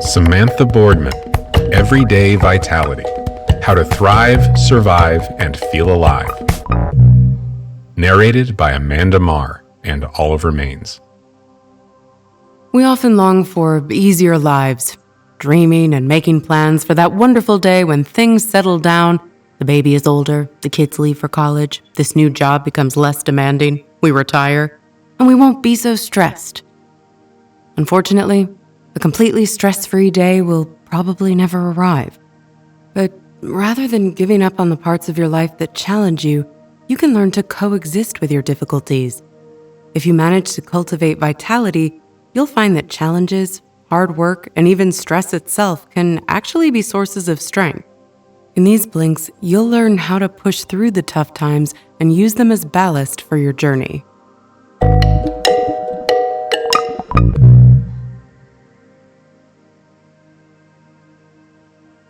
Samantha Boardman, Everyday Vitality: How to Thrive, Survive, and Feel Alive. Narrated by Amanda Marr and Oliver Maines. We often long for easier lives, dreaming and making plans for that wonderful day when things settle down, the baby is older, the kids leave for college, this new job becomes less demanding, we retire, and we won't be so stressed. Unfortunately, a completely stress-free day will probably never arrive. But rather than giving up on the parts of your life that challenge you, you can learn to coexist with your difficulties. If you manage to cultivate vitality, you'll find that challenges, hard work, and even stress itself can actually be sources of strength. In these blinks, you'll learn how to push through the tough times and use them as ballast for your journey.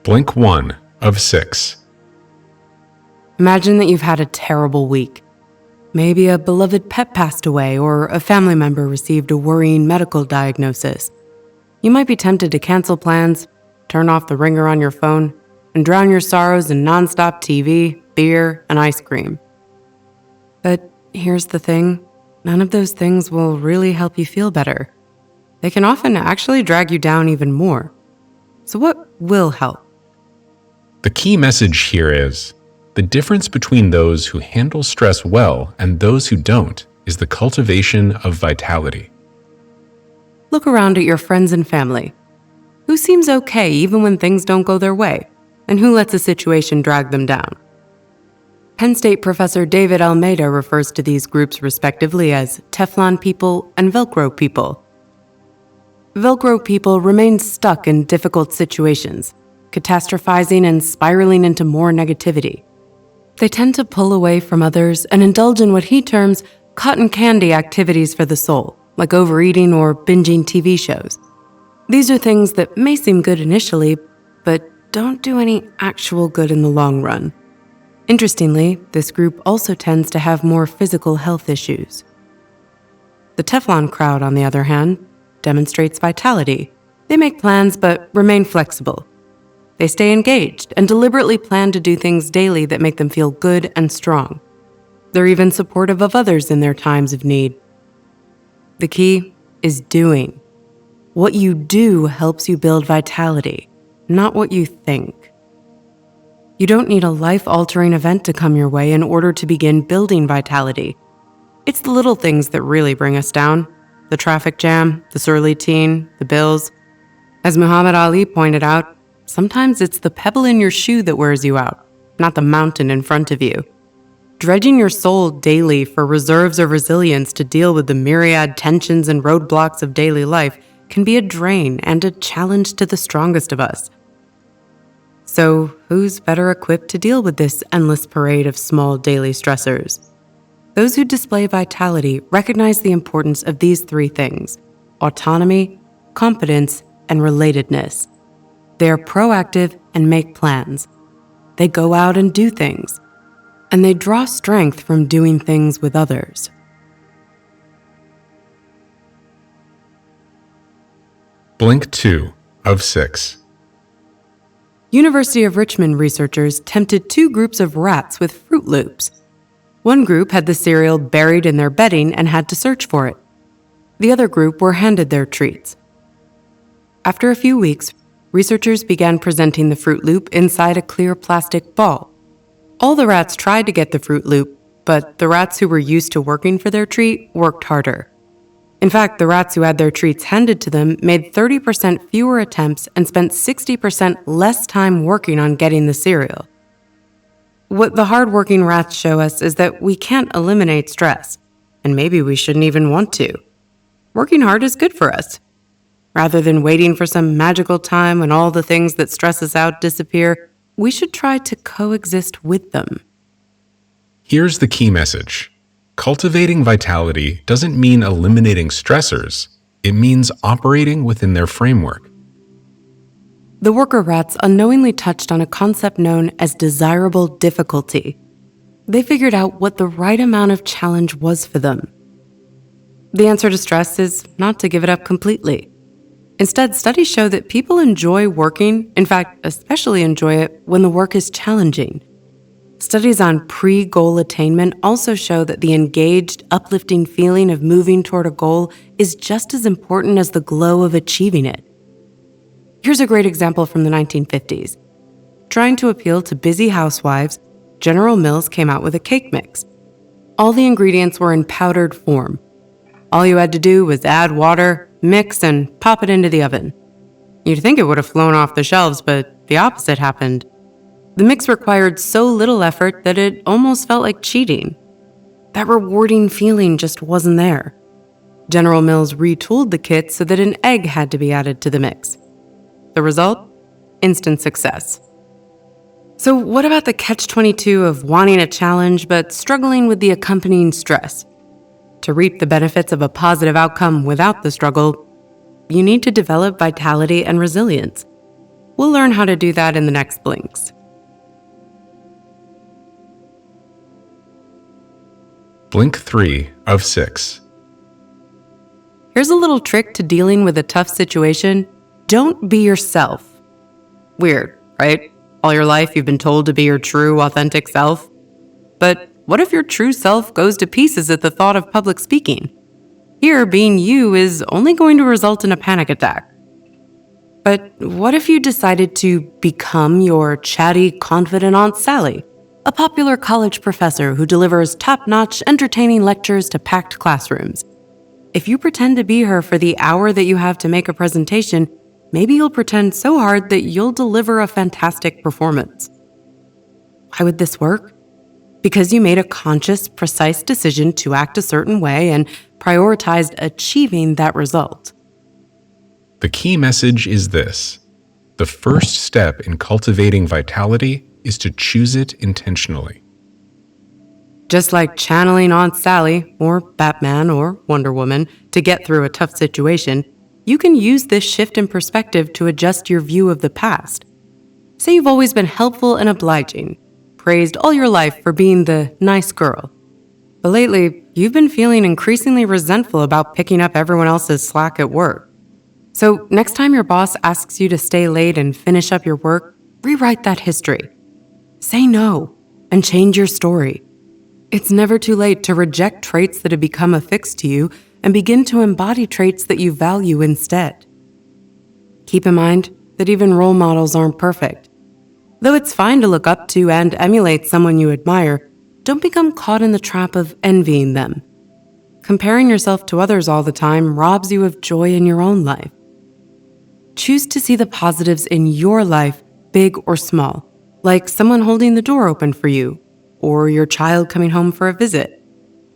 Blink 1 of 6. Imagine that you've had a terrible week. Maybe a beloved pet passed away or a family member received a worrying medical diagnosis. You might be tempted to cancel plans, turn off the ringer on your phone, and drown your sorrows in nonstop TV, beer, and ice cream. But here's the thing, none of those things will really help you feel better. They can often actually drag you down even more. So what will help? The key message here is, the difference between those who handle stress well and those who don't is the cultivation of vitality. Look around at your friends and family. Who seems okay even when things don't go their way, and who lets a situation drag them down? Penn State professor David Almeida refers to these groups respectively as Teflon people and Velcro people. Velcro people remain stuck in difficult situations, catastrophizing and spiraling into more negativity. They tend to pull away from others and indulge in what he terms cotton candy activities for the soul, like overeating or binging TV shows. These are things that may seem good initially, but don't do any actual good in the long run. Interestingly, this group also tends to have more physical health issues. The Teflon crowd, on the other hand, demonstrates vitality. They make plans but remain flexible. They stay engaged and deliberately plan to do things daily that make them feel good and strong. They're even supportive of others in their times of need. The key is doing. What you do helps you build vitality, not what you think. You don't need a life-altering event to come your way in order to begin building vitality. It's the little things that really bring us down. The traffic jam, the surly teen, the bills. As Muhammad Ali pointed out, sometimes it's the pebble in your shoe that wears you out, not the mountain in front of you. Dredging your soul daily for reserves of resilience to deal with the myriad tensions and roadblocks of daily life can be a drain and a challenge to the strongest of us. So, who's better equipped to deal with this endless parade of small daily stressors? Those who display vitality recognize the importance of these three things: autonomy, competence, and relatedness. They are proactive and make plans. They go out and do things. And they draw strength from doing things with others. Blink 2 of 6. University of Richmond researchers tempted two groups of rats with Fruit Loops. One group had the cereal buried in their bedding and had to search for it. The other group were handed their treats. After a few weeks, researchers began presenting the Fruit Loop inside a clear plastic ball. All the rats tried to get the Fruit Loop, but the rats who were used to working for their treat worked harder. In fact, the rats who had their treats handed to them made 30% fewer attempts and spent 60% less time working on getting the cereal. What the hard-working rats show us is that we can't eliminate stress, and maybe we shouldn't even want to. Working hard is good for us. Rather than waiting for some magical time when all the things that stress us out disappear, we should try to coexist with them. Here's the key message. Cultivating vitality doesn't mean eliminating stressors. It means operating within their framework. The worker rats unknowingly touched on a concept known as desirable difficulty. They figured out what the right amount of challenge was for them. The answer to stress is not to give it up completely. Instead, studies show that people enjoy working, in fact, especially enjoy it when the work is challenging. Studies on pre-goal attainment also show that the engaged, uplifting feeling of moving toward a goal is just as important as the glow of achieving it. Here's a great example from the 1950s. Trying to appeal to busy housewives, General Mills came out with a cake mix. All the ingredients were in powdered form. All you had to do was add water, mix, and pop it into the oven. You'd think it would have flown off the shelves, but the opposite happened. The mix required so little effort that it almost felt like cheating. That rewarding feeling just wasn't there. General Mills retooled the kit so that an egg had to be added to the mix. The result? Instant success. So what about the catch-22 of wanting a challenge but struggling with the accompanying stress? To reap the benefits of a positive outcome without the struggle, you need to develop vitality and resilience. We'll learn how to do that in the next Blinks. Blink 3 of 6. Here's a little trick to dealing with a tough situation. Don't be yourself. Weird, right? All your life you've been told to be your true, authentic self. But what if your true self goes to pieces at the thought of public speaking? Here, being you is only going to result in a panic attack. But what if you decided to become your chatty, confident Aunt Sally, a popular college professor who delivers top-notch, entertaining lectures to packed classrooms? If you pretend to be her for the hour that you have to make a presentation, maybe you'll pretend so hard that you'll deliver a fantastic performance. Why would this work? Because you made a conscious, precise decision to act a certain way and prioritized achieving that result. The key message is this: the first step in cultivating vitality is to choose it intentionally. Just like channeling Aunt Sally, or Batman, or Wonder Woman to get through a tough situation, you can use this shift in perspective to adjust your view of the past. Say you've always been helpful and obliging, praised all your life for being the nice girl. But lately, you've been feeling increasingly resentful about picking up everyone else's slack at work. So next time your boss asks you to stay late and finish up your work, rewrite that history. Say no and change your story. It's never too late to reject traits that have become affixed to you and begin to embody traits that you value instead. Keep in mind that even role models aren't perfect. Though it's fine to look up to and emulate someone you admire, don't become caught in the trap of envying them. Comparing yourself to others all the time robs you of joy in your own life. Choose to see the positives in your life, big or small, like someone holding the door open for you, or your child coming home for a visit.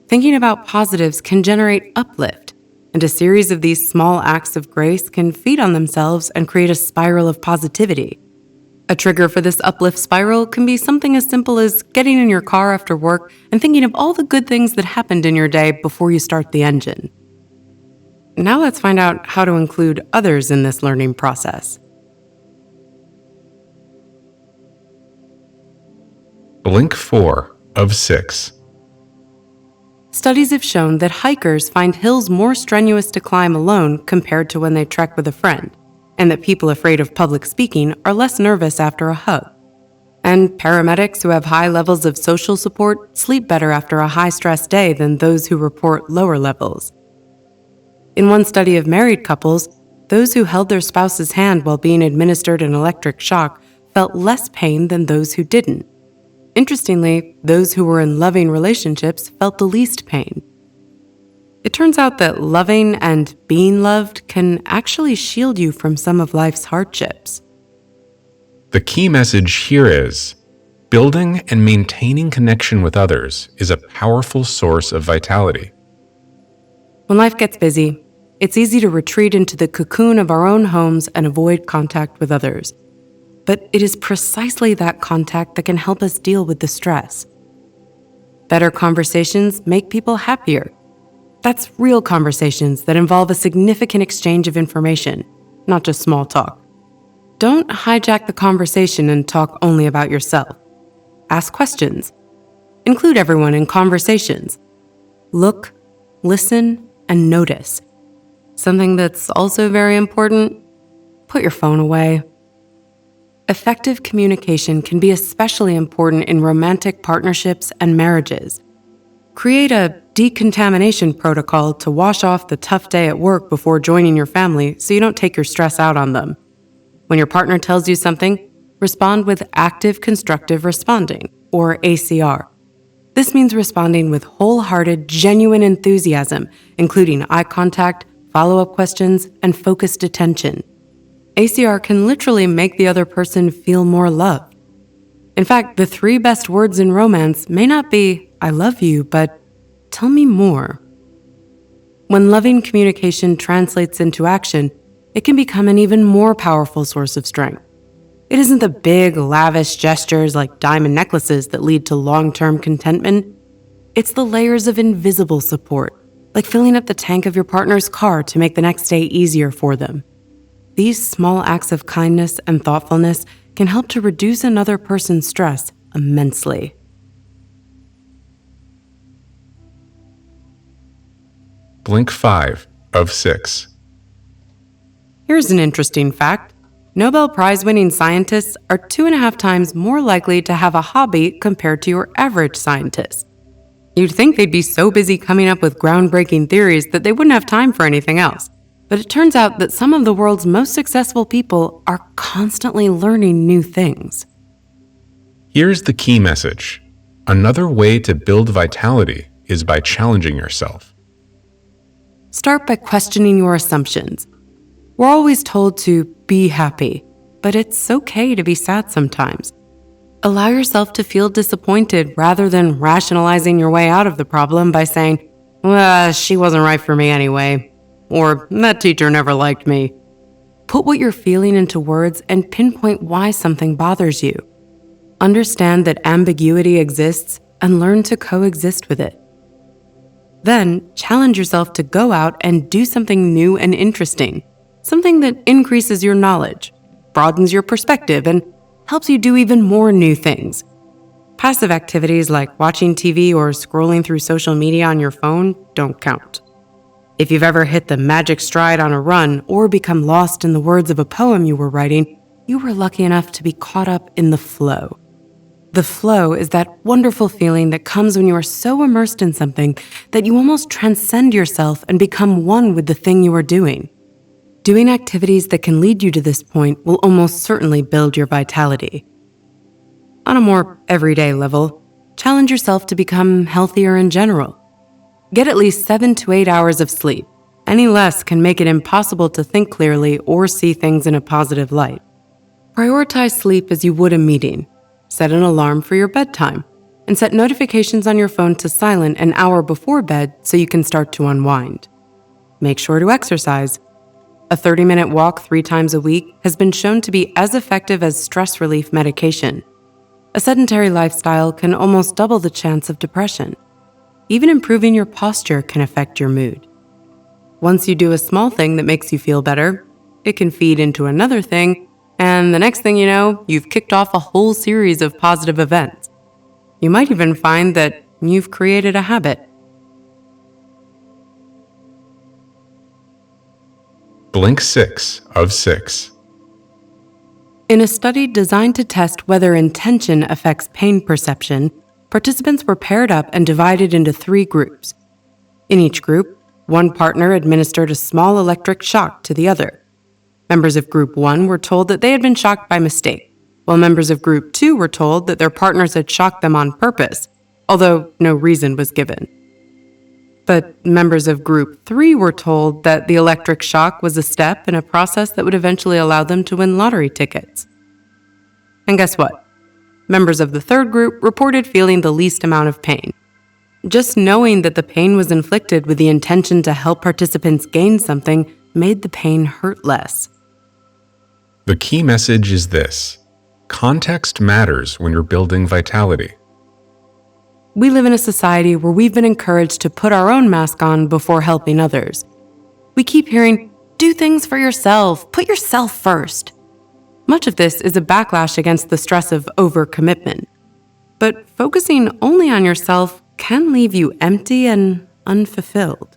Thinking about positives can generate uplift, and a series of these small acts of grace can feed on themselves and create a spiral of positivity. A trigger for this uplift spiral can be something as simple as getting in your car after work and thinking of all the good things that happened in your day before you start the engine. Now let's find out how to include others in this learning process. Blink 4 of 6. Studies have shown that hikers find hills more strenuous to climb alone compared to when they trek with a friend, and that people afraid of public speaking are less nervous after a hug. And paramedics who have high levels of social support sleep better after a high-stress day than those who report lower levels. In one study of married couples, those who held their spouse's hand while being administered an electric shock felt less pain than those who didn't. Interestingly, those who were in loving relationships felt the least pain. It turns out that loving and being loved can actually shield you from some of life's hardships. The key message here is: building and maintaining connection with others is a powerful source of vitality. When life gets busy, it's easy to retreat into the cocoon of our own homes and avoid contact with others. But it is precisely that contact that can help us deal with the stress. Better conversations make people happier. That's real conversations that involve a significant exchange of information, not just small talk. Don't hijack the conversation and talk only about yourself. Ask questions. Include everyone in conversations. Look, listen, and notice. Something that's also very important: put your phone away. Effective communication can be especially important in romantic partnerships and marriages. Create a decontamination protocol to wash off the tough day at work before joining your family so you don't take your stress out on them. When your partner tells you something, respond with active constructive responding, or ACR. This means responding with wholehearted, genuine enthusiasm, including eye contact, follow-up questions, and focused attention. ACR can literally make the other person feel more loved. In fact, the 3 best words in romance may not be, "I love you," but "tell me more." When loving communication translates into action, it can become an even more powerful source of strength. It isn't the big, lavish gestures like diamond necklaces that lead to long-term contentment. It's the layers of invisible support, like filling up the tank of your partner's car to make the next day easier for them. These small acts of kindness and thoughtfulness can help to reduce another person's stress immensely. Blink 5 of 6. Here's an interesting fact. Nobel Prize-winning scientists are 2.5 times more likely to have a hobby compared to your average scientist. You'd think they'd be so busy coming up with groundbreaking theories that they wouldn't have time for anything else. But it turns out that some of the world's most successful people are constantly learning new things. Here's the key message. Another way to build vitality is by challenging yourself. Start by questioning your assumptions. We're always told to be happy, but it's okay to be sad sometimes. Allow yourself to feel disappointed rather than rationalizing your way out of the problem by saying, "Well, she wasn't right for me anyway," or "that teacher never liked me." Put what you're feeling into words and pinpoint why something bothers you. Understand that ambiguity exists and learn to coexist with it. Then challenge yourself to go out and do something new and interesting, something that increases your knowledge, broadens your perspective, and helps you do even more new things. Passive activities like watching TV or scrolling through social media on your phone don't count. If you've ever hit the magic stride on a run or become lost in the words of a poem you were writing, you were lucky enough to be caught up in the flow. The flow is that wonderful feeling that comes when you are so immersed in something that you almost transcend yourself and become one with the thing you are doing. Doing activities that can lead you to this point will almost certainly build your vitality. On a more everyday level, challenge yourself to become healthier in general. Get at least 7 to 8 hours of sleep. Any less can make it impossible to think clearly or see things in a positive light. Prioritize sleep as you would a meeting. Set an alarm for your bedtime, and set notifications on your phone to silent an hour before bed so you can start to unwind. Make sure to exercise. A 30-minute walk 3 times a week has been shown to be as effective as stress relief medication. A sedentary lifestyle can almost double the chance of depression. Even improving your posture can affect your mood. Once you do a small thing that makes you feel better, it can feed into another thing, and the next thing you know, you've kicked off a whole series of positive events. You might even find that you've created a habit. Blink 6 of 6. In a study designed to test whether intention affects pain perception, participants were paired up and divided into 3 groups. In each group, one partner administered a small electric shock to the other. Members of Group 1 were told that they had been shocked by mistake, while members of Group 2 were told that their partners had shocked them on purpose, although no reason was given. But members of Group 3 were told that the electric shock was a step in a process that would eventually allow them to win lottery tickets. And guess what? Members of the third group reported feeling the least amount of pain. Just knowing that the pain was inflicted with the intention to help participants gain something made the pain hurt less. The key message is this: context matters when you're building vitality. We live in a society where we've been encouraged to put our own mask on before helping others. We keep hearing, "Do things for yourself, put yourself first." Much of this is a backlash against the stress of overcommitment. But focusing only on yourself can leave you empty and unfulfilled.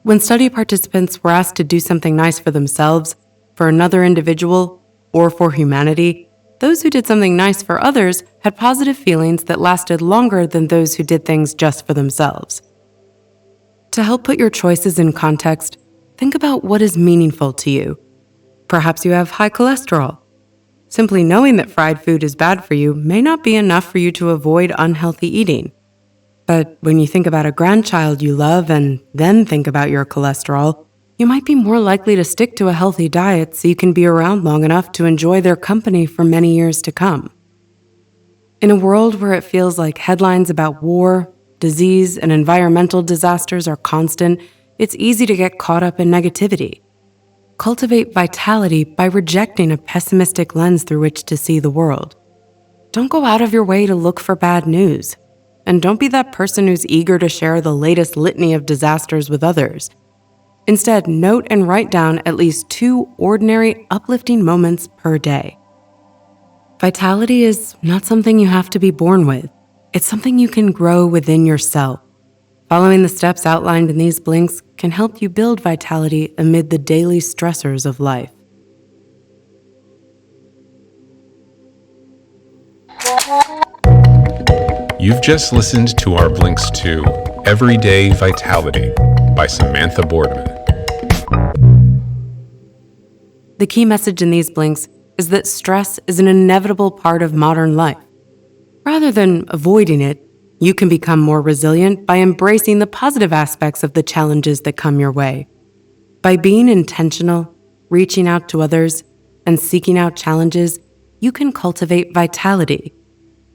When study participants were asked to do something nice for themselves, for another individual, or for humanity, those who did something nice for others had positive feelings that lasted longer than those who did things just for themselves. To help put your choices in context, think about what is meaningful to you. Perhaps you have high cholesterol. Simply knowing that fried food is bad for you may not be enough for you to avoid unhealthy eating. But when you think about a grandchild you love and then think about your cholesterol, you might be more likely to stick to a healthy diet so you can be around long enough to enjoy their company for many years to come. In a world where it feels like headlines about war, disease, and environmental disasters are constant, it's easy to get caught up in negativity. Cultivate vitality by rejecting a pessimistic lens through which to see the world. Don't go out of your way to look for bad news. And don't be that person who's eager to share the latest litany of disasters with others. Instead, note and write down at least 2 ordinary, uplifting moments per day. Vitality is not something you have to be born with. It's something you can grow within yourself. Following the steps outlined in these blinks can help you build vitality amid the daily stressors of life. You've just listened to our blinks to Everyday Vitality by Samantha Boardman. The key message in these blinks is that stress is an inevitable part of modern life. Rather than avoiding it, you can become more resilient by embracing the positive aspects of the challenges that come your way. By being intentional, reaching out to others, and seeking out challenges, you can cultivate vitality.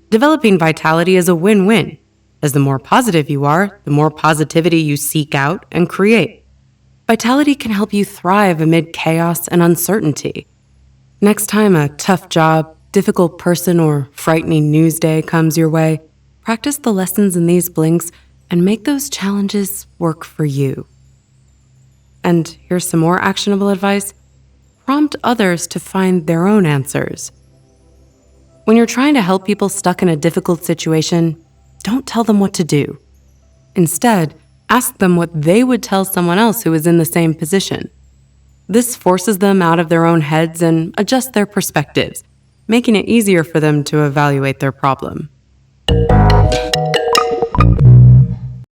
Developing vitality is a win-win, as the more positive you are, the more positivity you seek out and create. Vitality can help you thrive amid chaos and uncertainty. Next time a tough job, difficult person, or frightening news day comes your way, practice the lessons in these blinks and make those challenges work for you. And here's some more actionable advice. Prompt others to find their own answers. When you're trying to help people stuck in a difficult situation, don't tell them what to do. Instead, ask them what they would tell someone else who is in the same position. This forces them out of their own heads and adjusts their perspectives, making it easier for them to evaluate their problem.